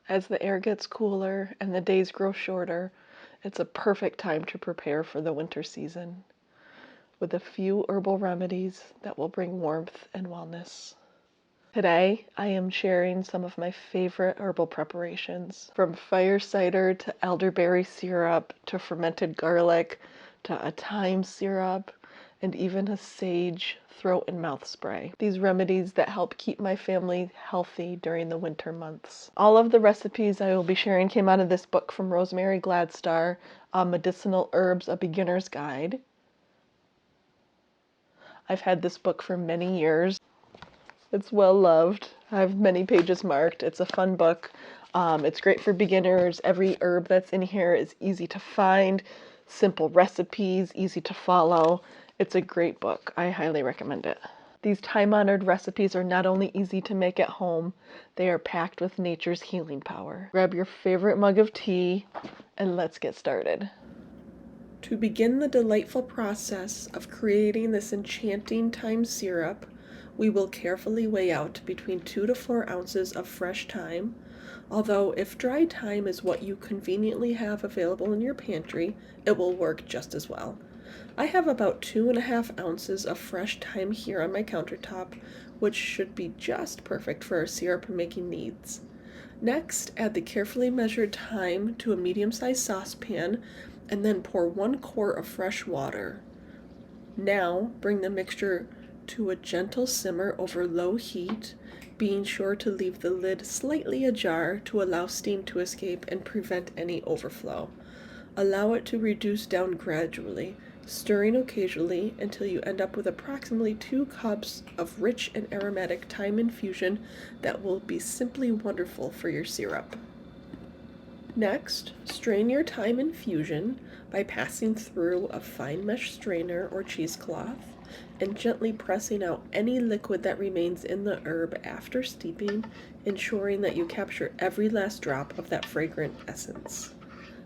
As the air gets cooler and the days grow shorter, it's a perfect time to prepare for the winter season with a few herbal remedies that will bring warmth and wellness. Today, I am sharing some of my favorite herbal preparations, from fire cider to elderberry syrup to fermented garlic to a thyme syrup and even a sage throat and mouth spray. These remedies that help keep my family healthy during the winter months. All of the recipes I will be sharing came out of this book from Rosemary Gladstar, Medicinal Herbs, A Beginner's Guide. I've had this book for many years. It's well loved. I have many pages marked. It's a fun book. It's great for beginners. Every herb that's in here is easy to find, simple recipes, easy to follow. It's a great book. I highly recommend it. These time-honored recipes are not only easy to make at home, they are packed with nature's healing power. Grab your favorite mug of tea and let's get started. To begin the delightful process of creating this enchanting thyme syrup, we will carefully weigh out between 2 to 4 ounces of fresh thyme, although if dry thyme is what you conveniently have available in your pantry, it will work just as well. I have about 2.5 ounces of fresh thyme here on my countertop, which should be just perfect for our syrup making needs. Next, add the carefully measured thyme to a medium-sized saucepan and then pour 1 quart of fresh water. Now, bring the mixture to a gentle simmer over low heat, being sure to leave the lid slightly ajar to allow steam to escape and prevent any overflow. Allow it to reduce down gradually, stirring occasionally until you end up with approximately 2 cups of rich and aromatic thyme infusion that will be simply wonderful for your syrup. Next, strain your thyme infusion by passing through a fine mesh strainer or cheesecloth and gently pressing out any liquid that remains in the herb after steeping, ensuring that you capture every last drop of that fragrant essence.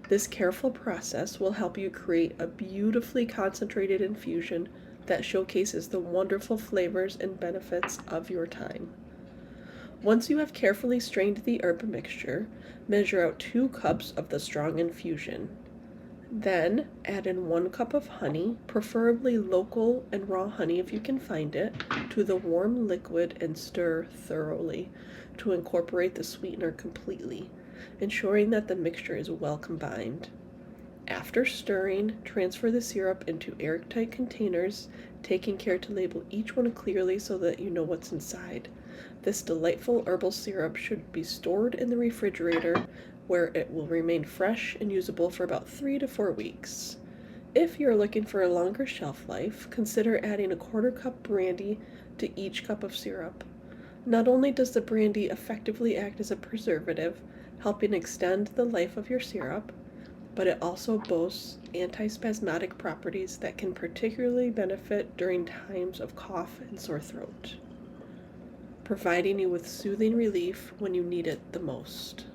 This careful process will help you create a beautifully concentrated infusion that showcases the wonderful flavors and benefits of your thyme. Once you have carefully strained the herb mixture, measure out 2 cups of the strong infusion. Then add in 1 cup of honey, preferably local and raw honey if you can find it, to the warm liquid and stir thoroughly to incorporate the sweetener completely, ensuring that the mixture is well combined. After stirring, transfer the syrup into airtight containers, taking care to label each one clearly so that you know what's inside. This delightful herbal syrup should be stored in the refrigerator where it will remain fresh and usable for about 3 to 4 weeks. If you're looking for a longer shelf life, consider adding a 1/4 cup brandy to each cup of syrup. Not only does the brandy effectively act as a preservative, helping extend the life of your syrup, but it also boasts antispasmodic properties that can particularly benefit during times of cough and sore throat, providing you with soothing relief when you need it the most.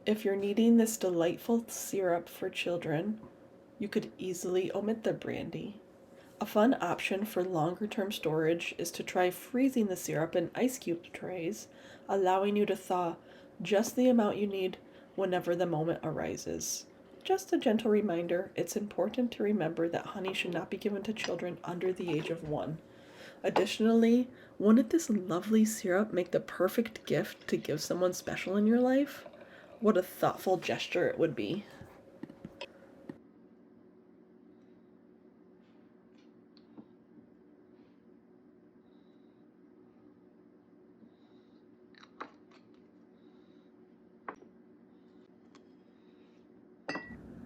If you're needing this delightful syrup for children, you could easily omit the brandy. A fun option for longer-term storage is to try freezing the syrup in ice cube trays, allowing you to thaw just the amount you need whenever the moment arises. Just a gentle reminder, it's important to remember that honey should not be given to children under the age of 1. Additionally, wouldn't this lovely syrup make the perfect gift to give someone special in your life? What a thoughtful gesture it would be.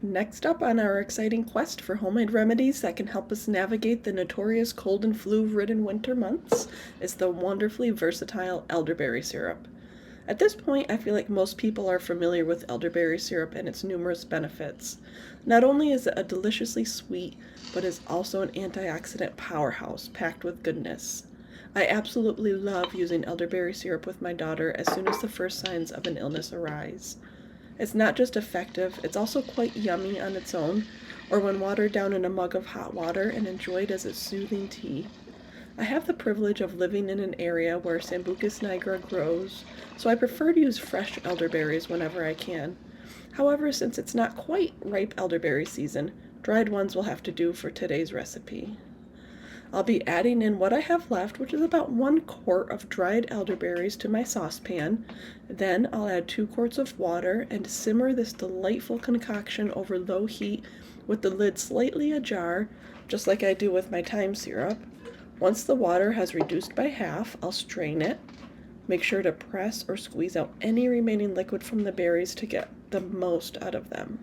Next up on our exciting quest for homemade remedies that can help us navigate the notorious cold and flu-ridden winter months is the wonderfully versatile elderberry syrup. At this point, I feel like most people are familiar with elderberry syrup and its numerous benefits. Not only is it a deliciously sweet, but is also an antioxidant powerhouse packed with goodness. I absolutely love using elderberry syrup with my daughter as soon as the first signs of an illness arise. It's not just effective, it's also quite yummy on its own, or when watered down in a mug of hot water and enjoyed as a soothing tea. I have the privilege of living in an area where Sambucus nigra grows, so I prefer to use fresh elderberries whenever I can. However, since it's not quite ripe elderberry season, dried ones will have to do for today's recipe. I'll be adding in what I have left, which is about 1 quart of dried elderberries to my saucepan. Then I'll add 2 quarts of water and simmer this delightful concoction over low heat with the lid slightly ajar, just like I do with my thyme syrup. Once the water has reduced by half, I'll strain it. Make sure to press or squeeze out any remaining liquid from the berries to get the most out of them.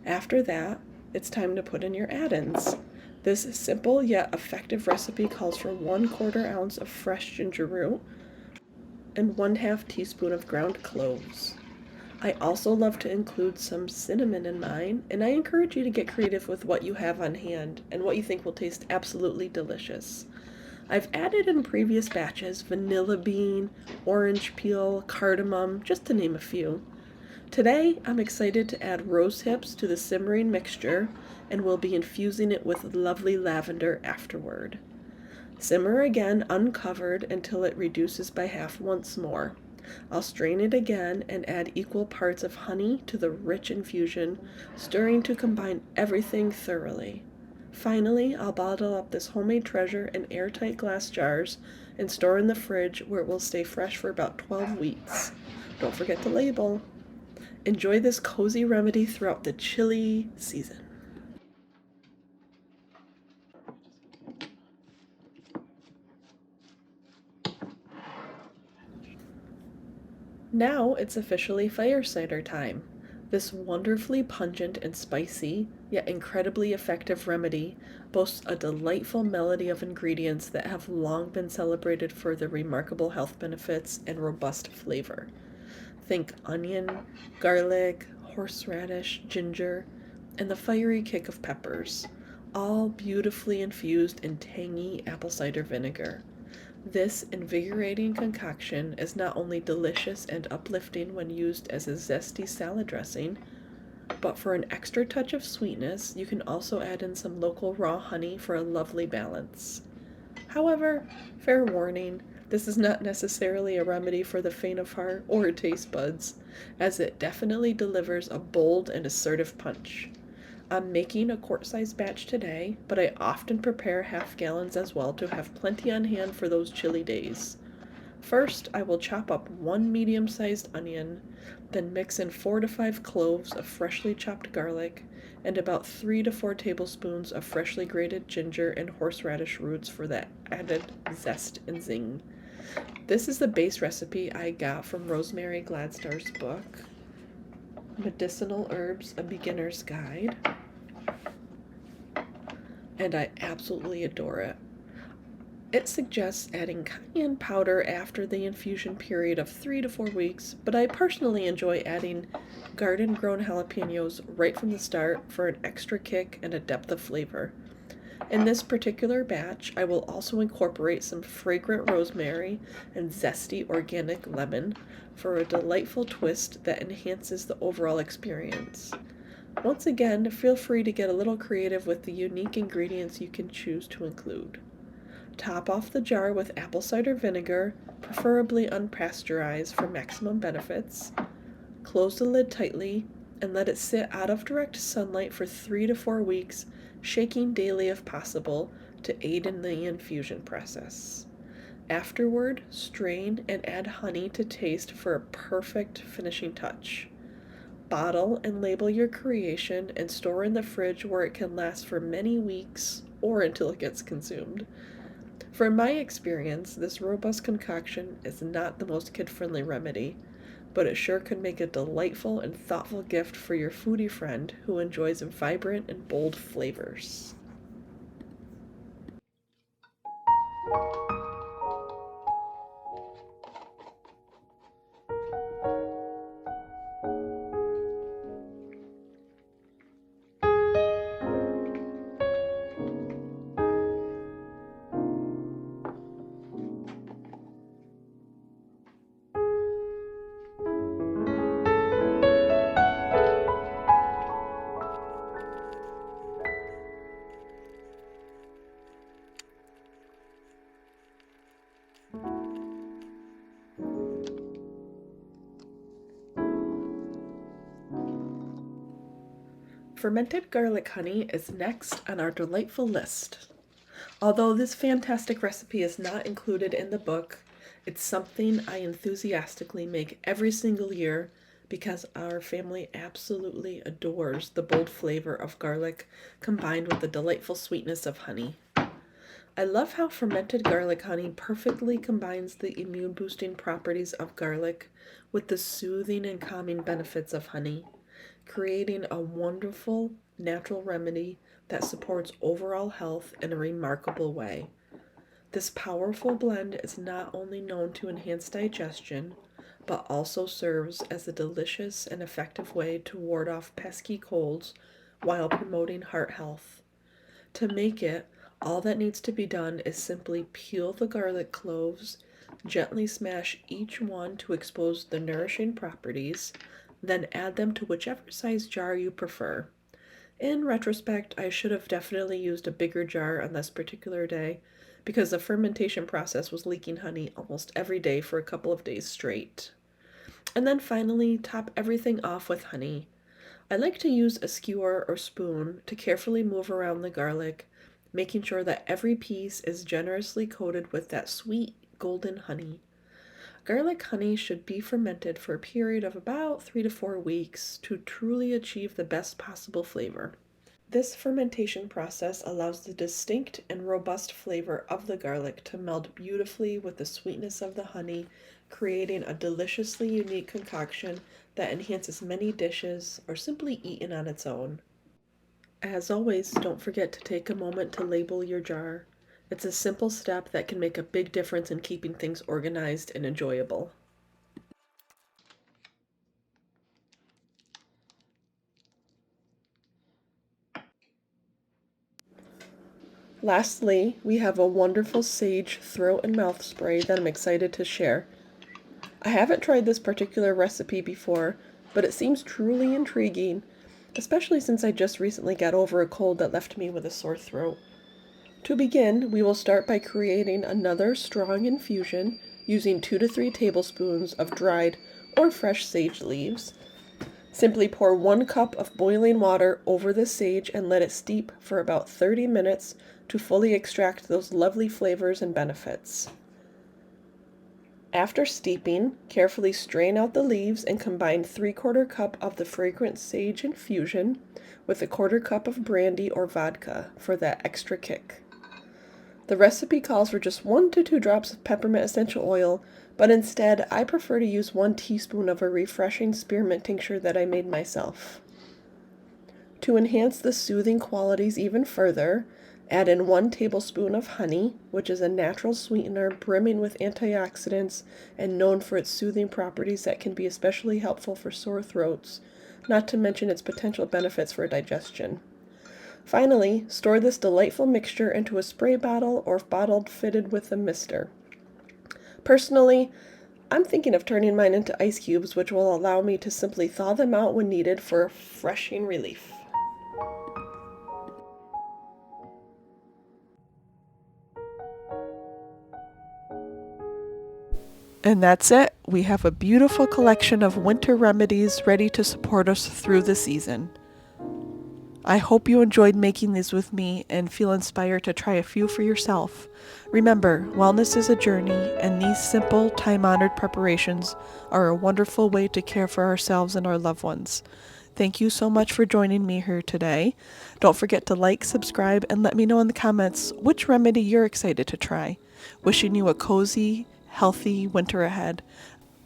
After that, it's time to put in your add-ins. This simple yet effective recipe calls for 1/4 ounce of fresh ginger root and 1/2 teaspoon of ground cloves. I also love to include some cinnamon in mine, and I encourage you to get creative with what you have on hand and what you think will taste absolutely delicious. I've added in previous batches vanilla bean, orange peel, cardamom, just to name a few. Today, I'm excited to add rose hips to the simmering mixture, and we'll be infusing it with lovely lavender afterward. Simmer again uncovered until it reduces by half once more. I'll strain it again and add equal parts of honey to the rich infusion, stirring to combine everything thoroughly. Finally, I'll bottle up this homemade treasure in airtight glass jars and store in the fridge where it will stay fresh for about 12 weeks. Don't forget to label. Enjoy this cozy remedy throughout the chilly season. Now it's officially fire cider time. This wonderfully pungent and spicy, yet incredibly effective remedy boasts a delightful melody of ingredients that have long been celebrated for their remarkable health benefits and robust flavor. Think onion, garlic, horseradish, ginger, and the fiery kick of peppers, all beautifully infused in tangy apple cider vinegar. This invigorating concoction is not only delicious and uplifting when used as a zesty salad dressing, but for an extra touch of sweetness, you can also add in some local raw honey for a lovely balance. However, fair warning, this is not necessarily a remedy for the faint of heart or taste buds, as it definitely delivers a bold and assertive punch. I'm making a quart-sized batch today, but I often prepare half gallons as well to have plenty on hand for those chilly days. First, I will chop up 1 medium-sized onion, then mix in 4 to 5 cloves of freshly chopped garlic, and about 3 to 4 tablespoons of freshly grated ginger and horseradish roots for that added zest and zing. This is the base recipe I got from Rosemary Gladstar's book, Medicinal Herbs, A Beginner's Guide, and I absolutely adore it. It suggests adding cayenne powder after the infusion period of 3 to 4 weeks, but I personally enjoy adding garden-grown jalapenos right from the start for an extra kick and a depth of flavor. In this particular batch, I will also incorporate some fragrant rosemary and zesty organic lemon for a delightful twist that enhances the overall experience. Once again, feel free to get a little creative with the unique ingredients you can choose to include. Top off the jar with apple cider vinegar, preferably unpasteurized for maximum benefits. Close the lid tightly and let it sit out of direct sunlight for 3 to 4 weeks, shaking daily if possible to aid in the infusion process. Afterward, strain and add honey to taste for a perfect finishing touch. Bottle and label your creation and store in the fridge where it can last for many weeks or until it gets consumed. From my experience, this robust concoction is not the most kid-friendly remedy, but it sure could make a delightful and thoughtful gift for your foodie friend who enjoys vibrant and bold flavors. Fermented garlic honey is next on our delightful list. Although this fantastic recipe is not included in the book, it's something I enthusiastically make every single year because our family absolutely adores the bold flavor of garlic combined with the delightful sweetness of honey. I love how fermented garlic honey perfectly combines the immune boosting properties of garlic with the soothing and calming benefits of honey, creating a wonderful natural remedy that supports overall health in a remarkable way. This powerful blend is not only known to enhance digestion, but also serves as a delicious and effective way to ward off pesky colds while promoting heart health. To make it, all that needs to be done is simply peel the garlic cloves, gently smash each one to expose the nourishing properties, then add them to whichever size jar you prefer. In retrospect, I should have definitely used a bigger jar on this particular day because the fermentation process was leaking honey almost every day for a couple of days straight. And then finally, top everything off with honey. I like to use a skewer or spoon to carefully move around the garlic, making sure that every piece is generously coated with that sweet golden honey. Garlic honey should be fermented for a period of about 3 to 4 weeks to truly achieve the best possible flavor. This fermentation process allows the distinct and robust flavor of the garlic to meld beautifully with the sweetness of the honey, creating a deliciously unique concoction that enhances many dishes or simply eaten on its own. As always, don't forget to take a moment to label your jar. It's a simple step that can make a big difference in keeping things organized and enjoyable. Lastly, we have a wonderful sage throat and mouth spray that I'm excited to share. I haven't tried this particular recipe before, but it seems truly intriguing, especially since I just recently got over a cold that left me with a sore throat. To begin, we will start by creating another strong infusion using 2 to 3 tablespoons of dried or fresh sage leaves. Simply pour 1 cup of boiling water over the sage and let it steep for about 30 minutes to fully extract those lovely flavors and benefits. After steeping, carefully strain out the leaves and combine 3/4 cup of the fragrant sage infusion with 1/4 cup of brandy or vodka for that extra kick. The recipe calls for just 1 to 2 drops of peppermint essential oil, but instead I prefer to use 1 teaspoon of a refreshing spearmint tincture that I made myself. To enhance the soothing qualities even further, add in 1 tablespoon of honey, which is a natural sweetener brimming with antioxidants and known for its soothing properties that can be especially helpful for sore throats, not to mention its potential benefits for digestion. Finally, store this delightful mixture into a spray bottle or bottle fitted with a mister. Personally, I'm thinking of turning mine into ice cubes, which will allow me to simply thaw them out when needed for refreshing relief. And that's it. We have a beautiful collection of winter remedies ready to support us through the season. I hope you enjoyed making these with me and feel inspired to try a few for yourself. Remember, wellness is a journey, and these simple, time-honored preparations are a wonderful way to care for ourselves and our loved ones. Thank you so much for joining me here today. Don't forget to like, subscribe, and let me know in the comments which remedy you're excited to try. Wishing you a cozy, healthy winter ahead.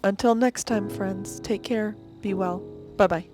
Until next time, friends, take care, be well. Bye-bye.